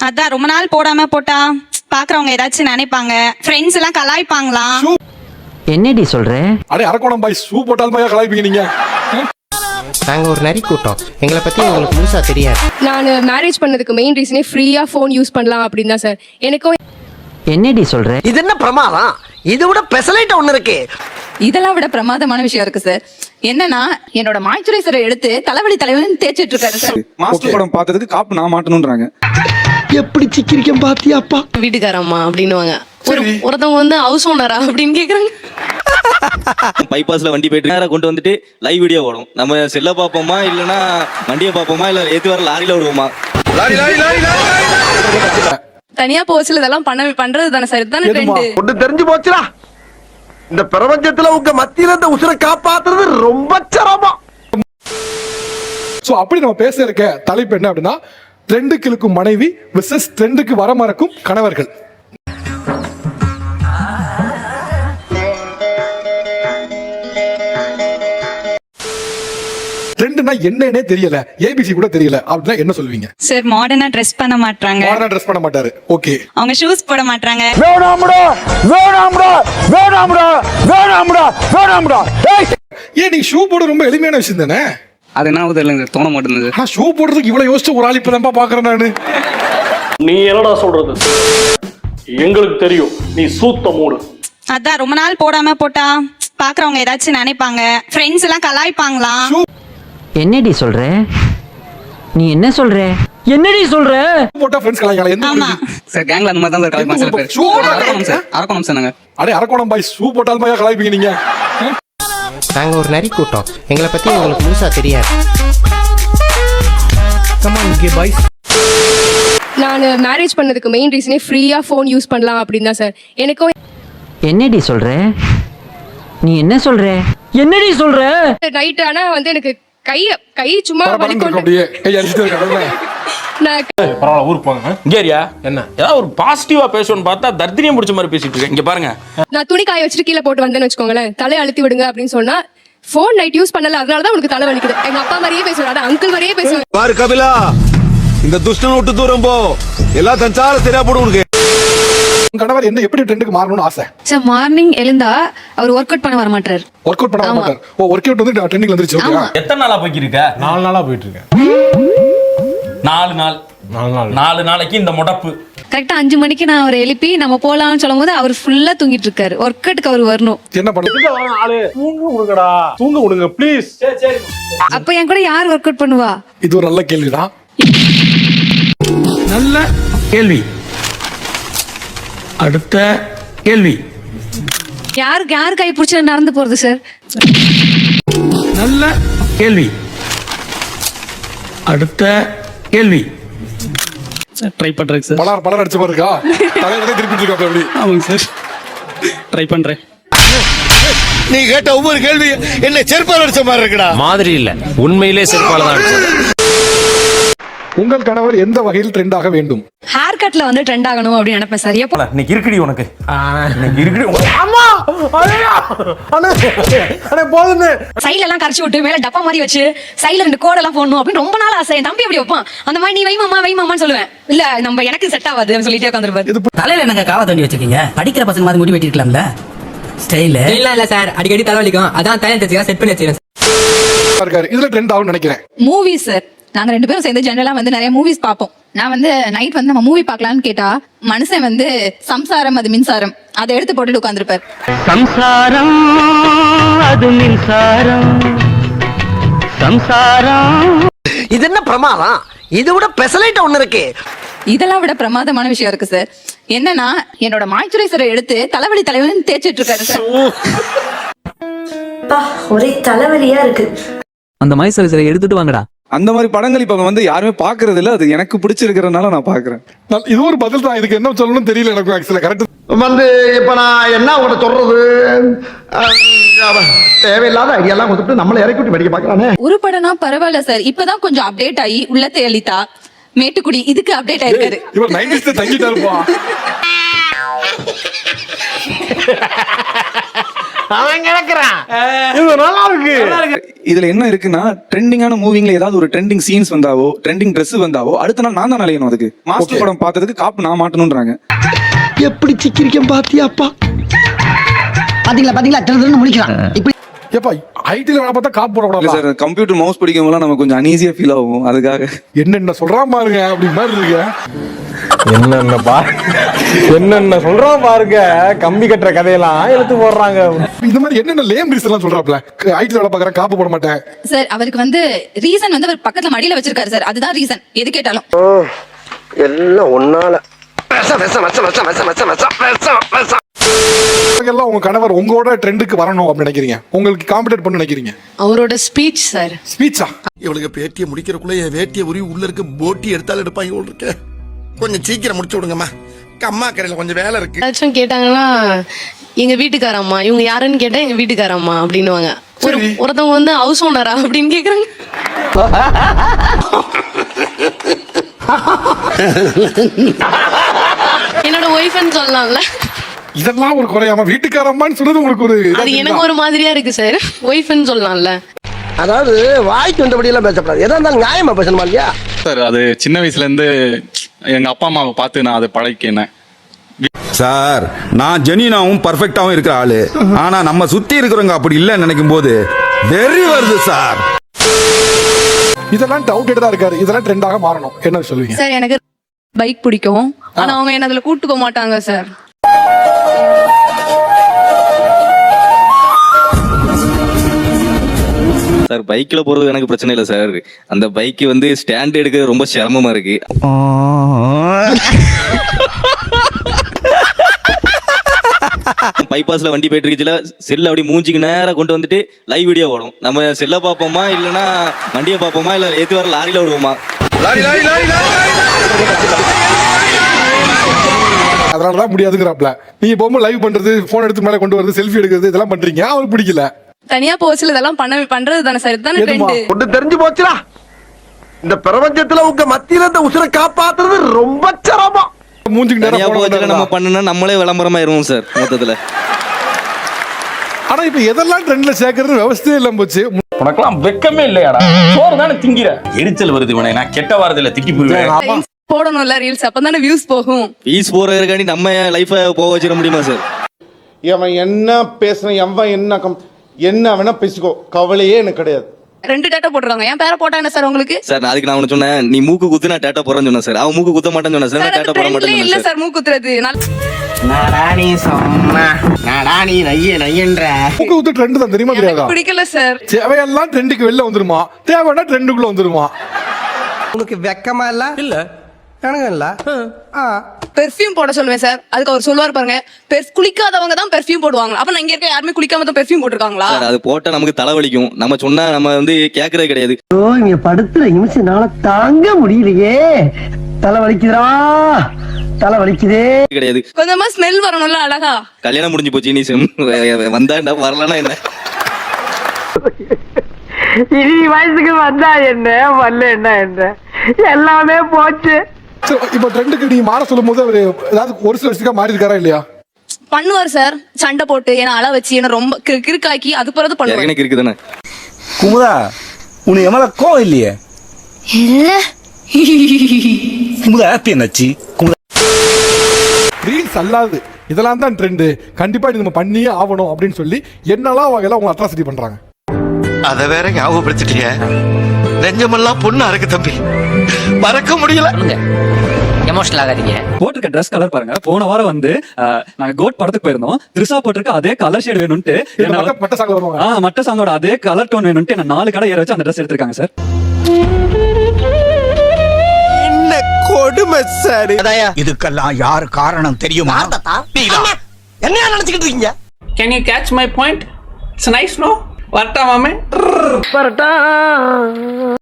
அதான் ரொம்ப நாள் போடாம போட்டா பாக்குறவங்க ஏதாச்சும் நினைப்பாங்க, ஃப்ரெண்ட்ஸ் எல்லாம் கலாய்ப்பாங்களாம். என்னடி சொல்ற? அடே அரக்கோணம் பாய் ஷூ போட்டால் பாயா கலாய்ப்பீங்க நீங்க. நாங்க ஒரு நரி கூட்டம், எங்களை பத்தி உங்களுக்கு முழுசா தெரியாது. நான் மேரேஜ் பண்ணதுக்கு மெயின் ரீசனே ஃப்ரீயா ஃபோன் யூஸ் பண்ணலாம் அப்படின்னு தான் சார். எனக்கும் என்னடி சொல்ற? இது என்ன பிரமாதம்? இதை விட பெசலைட் ஒண்ணு இருக்கு. இதெல்லாம் விட பிரமாதமான விஷயம் இருக்கு சார். என்னன்னா என்னோட மாய்ச்சரைசரை எடுத்து தலைவலி தலைவலி தேய்ச்சிட்டு இருக்காரு சார். மாஸ்டர் படம் பார்த்ததுக்கு காப்பு நான் மாட்டணும்ன்றாங்க. எப்படி சிக்கிரிக்கம் பாத்தியாப்பா? வீட்டுக்காரம்மா அப்படின்னுவாங்க. ஒருத்தவங்க வந்து ஹவுஸ் ஓனரா அப்படின்னு கேக்குறாங்க. பைபாஸ்ல வண்டி போயிட்டு நேரா கொண்டு வந்துட்டு லைவ் வீடியோ ஓடும். நம்ம செல்ல பாப்போமா இல்லனா வண்டியை பாப்போமா இல்ல ஏத்தி வர லாரியில விடுவோமா? தனியா போச்சுல இதெல்லாம் பண்றது தானே சார். இதுதானே ட்ரெண்ட். ஒண்ணு தெரிஞ்சு போச்சுடா, இந்த பிரபஞ்சத்துல உங்க மத்தியில இந்த உசுரை காப்பாத்துறது ரொம்ப சிரமம். சோ அப்படி நம்ம பேச இருக்க தலைப்பு என்ன அப்படின்னா, ட்ரெண்டுக்கு இழுக்கும் மனைவி விசஸ் ட்ரெண்டுக்கு வர மறக்கும் கணவர்கள். ட்ரெண்ட்னா என்னன்னே தெரியல, ஏபிசி கூட தெரியல அப்படின்னா என்ன சொல்வீங்க? சார் மாடர்னா ட்ரெஸ் பண்ண மாட்டாங்க. மாடர்னா ட்ரெஸ் பண்ண மாட்டாரு. ஓகே. அவங்க ஷூஸ் போட மாட்டாங்க. ஏன் நீ ஷூ போட ரொம்ப எளிமையான விஷயம் தானே? அது என்ன தெரியல, தோண மாட்டேங்குது. ஆனா ஷூ போடுறதுக்கு இவ்வளவு யோசிச்சு ஒரு ஆள் இப்பதான் பாக்குறேன் நானு. நீ என்னடா சொல்றது? எங்களுக்கு தெரியும், நீ சூத்த மூடு. அதான் ரொம்ப நாள் போடாம போட்டா பாக்குறவங்க ஏதாச்சும் நினைப்பாங்க, ஃப்ரெண்ட்ஸ் எல்லாம் கலாய்ப்பாங்களாம். என்னடி சொல்ற? நீ என்ன சொல்ற? என்னடி சொல்ற? போட்டா ஃப்ரெண்ட்ஸ் கலாய்க்கலாம். எந்த ஆமா சார் கேங்ல அந்த மாதிரி தான் சார் கலாய்ப்பாங்க சில பேர். ஷூ போட்டா அரக்கோணம் சார் நாங்க. அடே அரக்கோணம் பாய் ஷூ போட்டால் பாயா கலாய்ப்பீங்க நீங்க. நாங்க ஒரு நரி கூட்டம், எங்களை பத்தி உங்களுக்கு முழுசா தெரியாது. நான் மேரேஜ் பண்ணதுக்கு மெயின் ரீசனே ஃப்ரீயா ஃபோன் யூஸ் பண்ணலாம் அப்படின்னு தான் சார். எனக்கும் என்னடி சொல்ற? நீ என்ன சொல்ற? என்னடி சொல்ற? நைட் ஆனா வந்து எனக்கு கை சும்மா பரபரன்னு அப்படியே கை அடிச்சிட்டு இருக்காங்க. நான் பரவாயில்ல, ஊருக்கு போங்க. இங்கேரியா என்ன ஏதாவது ஒரு பாசிட்டிவா பேசணும்னு பார்த்தா தர்தினியம் பிடிச்ச மாதிரி பேசிட்டு இருக்கேன். இங்க பாருங்க, நான் துணி காய வச்சுட்டு கீழே போட்டு வந்தேன்னு வச்சுக்கோங்களேன், தலையை அழுத்தி விடுங்க அப்படின்னு சொன்னா ஃபோன் நைட் யூஸ் பண்ணல அதனாலதான் உனக்கு தலை வலிக்குது. எங்க அப்பா மாதிரியே பேசுவாரு, அங்கிள் மாதிரியே பேசுவாரு. பாரு கபிலா, இந்த துஷ்டன் விட்டு தூரம் போ, எல்லாம் தஞ்சால சரியா போடும் உனக்கு. கணவர் என்ன எப்படி ட்ரெண்டுக்கு மாறணும்னு ஆசை? சார் மார்னிங் எழுந்தா அவர் ஒர்க் அவுட் பண்ண வர மாட்டாரு. ஒர்க் அவுட் பண்ண மாட்டார். ஓ ஒர்க் அவுட் வந்து ட்ரெண்டிங்ல வந்துருச்சு. ஓகே. எத்தனை நாளா போய்க்கு இருக்க? 4 நாளா போயிட்டு இருக்கேன். 4 நாளைக்கு இந்த முடப்பு. கரெக்டா 5 மணிக்கு நான் அவரை எழுப்பி நம்ம போலாம்னு சொல்லும் போது அவர் ஃபுல்லா தூங்கிட்டு இருக்காரு. ஒர்க் அவுட்டுக்கு அவர் வரணும். என்ன பண்ணுது? தூங்க விடுங்க ப்ளீஸ். அப்ப என் கூட யார் ஒர்க் அவுட் பண்ணுவா? இது ஒரு நல்ல கேள்விதான். நல்ல கேள்வி. அடுத்த கேள்வி. யாரு கை பிடிச்சு நடந்து போறது சார்? நல்ல கேள்வி. அடுத்த கேள்வி. ட்ரை பண்றேன் சார். பலர் அடிச்சு பாருக்கா தலையில திருப்பிட்டு இருக்காங்க அப்படி. ஆமாங்க சார், ட்ரை பண்றேன். நீ கேட்ட ஒவ்வொரு கேள்வி என்ன செருப்பால் அடிச்ச மாதிரி இருக்குடா. மாதிரி இல்ல, உண்மையிலே செருப்பால தான் அடிச்சது. உங்கள் கணவர் எந்த வகையில் ட்ரெண்ட் ஆக வேண்டும்? ஹேர் கட்ல வந்து ட்ரெண்ட் ஆகணும் அப்படின்னு நினைப்பேன் சார். எப்போ இன்னைக்கு இருக்குடி உனக்கு, இன்னைக்கு இருக்குடி சைடுல எல்லாம் கரைச்சி விட்டு மேல டப்பா மாதிரி வச்சு சைடுல 2 கோடெல்லாம் போடணும் அப்படின்னு ரொம்ப நாள் ஆசை. என் தம்பி அப்படி வைப்பான். அந்த மாதிரி நீ வைமாமான்னு சொல்லுவேன். இல்ல நம்ம எனக்கு செட் ஆகாது சொல்லிட்டே உட்காந்துருப்பாரு. தலையில என்னங்க காவ தண்டி வச்சிருக்கீங்க? படிக்கிற பசங்க மாதிரி முடி வெட்டிருக்கலாம்ல. ஸ்டைல் இல்ல சார், அடிக்கடி தலைவலிக்கும், அதான் தலையை தச்சுக்க செட் பண்ணி வச்சிருக்கேன். இதுல ட்ரெண்ட் ஆகும் நினைக்கிறேன். மூவிஸ் சார், நாங்க 2 பேரும் சேர்ந்து ஜெனரலா வந்து நிறைய மூவிஸ் பார்ப்போம். நான் வந்து நைட் வந்து நம்ம மூவி பார்க்கலாம்னு கேட்டா மனுஷன் வந்து சம்சாரம் அது மின்சாரம் அதை எடுத்து போட்டுட்டு உட்காந்துருப்பாரு. சம்சாரம் அது மின்சாரம், சம்சாரம். இது என்ன பிரமாதம்? இதை விட பெசலைட் ஒண்ணு இருக்கு. இதெல்லாம் விட பிரமாதமான விஷயம் இருக்கு சார். என்னன்னா என்னோட மாய்ச்சரைசரை எடுத்து தலைவலி தலைவலி தேய்ச்சிட்டு இருக்காரு சார். ஒரே தலைவலியா இருக்கு. அந்த மாய்ச்சரைசரை எடுத்துட்டு வாங்கடா. அந்த மாதிரி படங்கள் இப்ப வந்து யாருமே பாக்குறது இல்ல. அது எனக்கு பிடிச்சிருக்கிறதுனால நான் பாக்குறேன். இது ஒரு பதில் தான். இதுக்கு என்ன சொல்லணும்னு தெரியல எனக்கு. ஆக்சுவலா கரெக்ட் வந்து இப்ப நான் என்ன உங்கள்ட்ட சொல்றது, தேவையில்லாத ஐடியாலாம் கொடுத்துட்டு நம்மளை இறக்கி விட்டு வெடிக்க பாக்குறானே. ஒரு படம்னா பரவாயில்ல சார், இப்பதான் கொஞ்சம் அப்டேட் ஆகி உள்ளத்தை எலித்தா மேட்டுக்குடி இதுக்கு அப்டேட் ஆயிருக்காரு. இவர் 90s தங்கிட்டாருப்பா. அவன் கிடக்குறான். இது நல்லா இருக்கு. இதுல என்ன இருக்குன்னா ட்ரெண்டிங்கான மூவிங்ல ஏதாவது ஒரு ட்ரெண்டிங் சீன்ஸ் வந்தாவோ ட்ரெண்டிங் Dress வந்தாவோ அடுத்த நாள் நான் தான் அலையணும். அதுக்கு மாஸ்டர் படம் பார்த்ததுக்கு காப்பு நான் மாட்டணும்ன்றாங்க. எப்படி சிக்கிரிக்கம் பாத்தியாப்பா? பாத்தீங்களா முடிக்கலாம். இப்படி ஏப்பா ஐடில வேலை பார்த்தா காப்பு போடக்கூடாது சார், கம்ப்யூட்டர் மவுஸ் பிடிக்கும் போது நமக்கு கொஞ்சம் அனீசியா ஃபீல் ஆகும். அதுக்காக என்னென்ன சொல்றான் பாருங்க அப்படி மாதிரி இருக்கு. என்னென்ன சொல்றான் பாருங்க, கம்பி கட்டுற கதையெல்லாம் எடுத்து போடுறாங்க. இந்த மாதிரி என்னென்ன லேம் ரீசன் எல்லாம் சொல்றாப்ல. ஐடில வேலை பார்க்கறேன் காப்பு போட மாட்டேன் சார். அவருக்கு வந்து ரீசன் வந்து அவர் பக்கத்துல மடியில வச்சிருக்காரு சார். அதுதான் ரீசன். எது கேட்டாலும் எல்லாம் ஒன்னால எல்லாம் உங்க கணவர் உங்களோட ட்ரெண்டுக்கு வரணும் அப்படின்னு நினைக்கிறீங்க, உங்களுக்கு காம்படேட் பண்ண நினைக்கிறீங்க. அவரோட ஸ்பீச் சார். ஸ்பீச்சா? இவளுக்கு பேட்டியை முடிக்கிறக்குள்ள என் வேட்டியை உரி உள்ள இருக்க போட்டி எடுத்தாலும் எடுப்பாங்க போல இருக்கு. கொஞ்சம் சீக்கிரம் முடிச்சு விடுங்கம்மா, அம்மா கரையில கொஞ்சம் வேலை இருக்கு. ஏதாச்சும் கேட்டாங்கன்னா எங்க வீட்டுக்காரம்மா, இவங்க யாருன்னு கேட்டா எங்க வீட்டுக்காரம்மா அப்படின்னுவாங்க. ஒருத்தவங்க வந்து ஹவுஸ் ஓனரா அப்படின்னு கேக்குறாங்க. என்னோட ஒய்ஃப்னு சொல்லலாம்ல. இதெல்லாம் ஒரு குறையாம வீட்டுக்காரம்மான்னு சொல்றது உங்களுக்கு ஒரு அது எனக்கு ஒரு மாதிரியா இருக்கு சார். ஒய்ஃப்னு சொல்லலாம்ல. அதாவது வாய்க்கு வந்தபடி எல்லாம் பேசப்படாது, எதா இருந்தாலும் நியாயமா பேசணுமா இல்லையா சார்? அது சின்ன வயசுல இருந்து எங்க அப்பா அம்மாவை பார்த்து நான் அதை பழகினேன். சார், நான் ஜெனினாவும் பர்ஃபெக்டாவும் இருக்கிற ஆளு. ஆனா நம்ம சுத்தி இருக்கிறவங்க அப்படி இல்லைன்னு நினைக்கும் போது வெறி வருது சார். இதெல்லாம் டவுட்டட் தான் இருக்காரு. இதெல்லாம் ட்ரெண்டாக மாறணும். என்ன சொல்லுவீங்க? சார் எனக்கு பைக் பிடிக்கும், ஆனா அவங்க என்ன அதுல கூட்டு போக மாட்டாங்க சார். சார் பைக்ல போறது எனக்கு பிரச்சனை இல்லை சார். அந்த பைக் வந்து ஸ்டாண்ட் எடுக்கிறது ரொம்ப சிரமமா இருக்கு. பைபாஸ்ல வண்டி போயிட்டு இருக்குல, செல்ல அப்படி மூஞ்சிக்கு நேரா கொண்டு வந்துட்டு லைவ் வீடியோ ஓடும். நம்ம செல்ல பாப்போமா இல்லனா வண்டியை பாப்போமா இல்ல ஏத்து வர லாரியில விடுவோமா? அதனாலதான் முடியாதுங்கிறாப்ல. நீங்க போகும்போது லைவ் பண்றது, போன் எடுத்து மேல கொண்டு வரது, செல்ஃபி எடுக்கிறது இதெல்லாம் பண்றீங்க, அவருக்கு பிடிக்கல. தனியா போச்சுல இதெல்லாம் பண்றது தானே சார். இதுதானே ட்ரெண்ட். ஒண்ணு தெரிஞ்சு போச்சுடா, இந்த பிரபஞ்சத்துல உங்க மத்தியில இந்த உசுரை காப்பாத்துறது ரொம்ப சிரமம். மூஞ்சிக்கு நேரா போன நம்ம பண்ணனா நம்மளே விளம்பரமாயிருவோம் சார் மொத்தத்துல. ஆனா இப்ப எதெல்லாம் ட்ரெண்ட்ல சேர்க்கறது விவசாயம் எல்லாம் போச்சு. உனக்கெல்லாம் வெக்கமே இல்லையாடா? சோறு தானே திங்கிற. எரிச்சல் வருது இவனை, நான் கெட்ட வாரத்துல திட்டி போயிடுவேன். போடணும்ல ரீல்ஸ், அப்பதானே வியூஸ் போகும். பீஸ் போறதுக்காண்டி நம்ம லைஃப போக வச்சிட முடியுமா சார்? அவன் என்ன பேசுறான், என்ன வேணா பேசிக்கோ, கவலையே எனக்கு கிடையாது. 2 டேட்டா போட்டுருக்காங்க. என் பேரை போட்டா என்ன சார் உங்களுக்கு? சார் அதுக்கு நான் சொன்னேன், நீ மூக்கு குத்து நான் டேட்டா போறேன்னு சொன்னேன் சார். அவன் மூக்கு குத்த மாட்டேன்னு சொன்னா சார், நான் டேட்டா போட மாட்டேன்னு இல்ல சொன்னேன் சார். மூக்கு குத்துறது மூக்கு குத்து ட்ரெண்ட் தான், தெரியுமா தெரியாதா? பிடிக்கல சார். தேவையெல்லாம் ட்ரெண்டுக்கு வெளில வந்துருமா, தேவைன்னா ட்ரெண்டுக்குள்ள வந்துருமா? உனக்கு வெக்கமா இல்ல? பெர்ஃப்யூம் போட சொல்லுவேன் சார். அதுக்கு அவர் சொல்லுவார் பாருங்க, குளிக்காதவங்க தான் பெர்ஃப்யூம் போடுவாங்க. அப்ப நான் இங்க இருக்க யாருமே குளிக்காம தான் பெர்ஃப்யூம் போட்டுருக்காங்களா? சார் அது போட்டா நமக்கு தலைவலிக்கும். நம்ம சொன்னா நம்ம வந்து கேக்குறது கிடையாது. இங்க படுத்துற நிமிஷம்னால தாங்க முடியலையே. தலை வலிக்குதே கிடையாது. கொஞ்சமா ஸ்மெல் வரணும்ல அழகா. கல்யாணம் முடிஞ்சு போச்சு, நீ வந்தா வரலன்னா என்ன? வயசுக்கு வந்தா என்ன, வரல என்ன, எல்லாமே போச்சு. இப்ப ட்ரெண்டுக்கு நீங்க மாற சொல்லும் போது அவரு ஏதாவது ஒரு சில விஷயத்துக்கா மாறி இருக்காரா இல்லையா? பண்ணுவார் சார். சண்டை போட்டு என்ன அள வச்சு என்ன ரொம்ப கிறுக்காக்கி அது பிறகு பண்ணுவார். எனக்கு இருக்குதானே குமுதா, உனக்கு எமல கோவம் இல்லையே? இல்ல குமுதா ஹாப்பி என்னாச்சு? ரீல்ஸ் அல்லாது இதெல்லாம் தான் ட்ரெண்ட், கண்டிப்பா இது நம்ம பண்ணியே ஆகணும் அப்படின்னு சொல்லி என்னெல்லாம் வகையில அவங்க அட்ராசிட்டி பண்றாங்க. அத வேற ஞாபகப்படுத்திட்டீங்க, நெஞ்சமெல்லாம் பொண்ணா இருக்கு தம்பி, மறக்க முடியல. எமோஷனல் ஆகாதீங்க. போட்டிருக்க ட்ரெஸ் கலர் பாருங்க. போன வாரம் வந்து நாங்க கோட் படத்துக்கு போயிருந்தோம். த்ரிஷா போட்டிருக்க அதே கலர் ஷேட் வேணும்ட்டு மட்ட சாங்கோட அதே கலர் டோன் வேணும்ட்டு என்ன 4 கடை ஏற வச்சு அந்த ட்ரெஸ் எடுத்திருக்காங்க சார். என்ன கொடுமை சார். இதுக்கெல்லாம் யாரு காரணம் தெரியுமா? என்ன நினைச்சுக்கிட்டு இருக்கீங்க? Can you catch my point? It's nice, no? வரட்டா மாமே.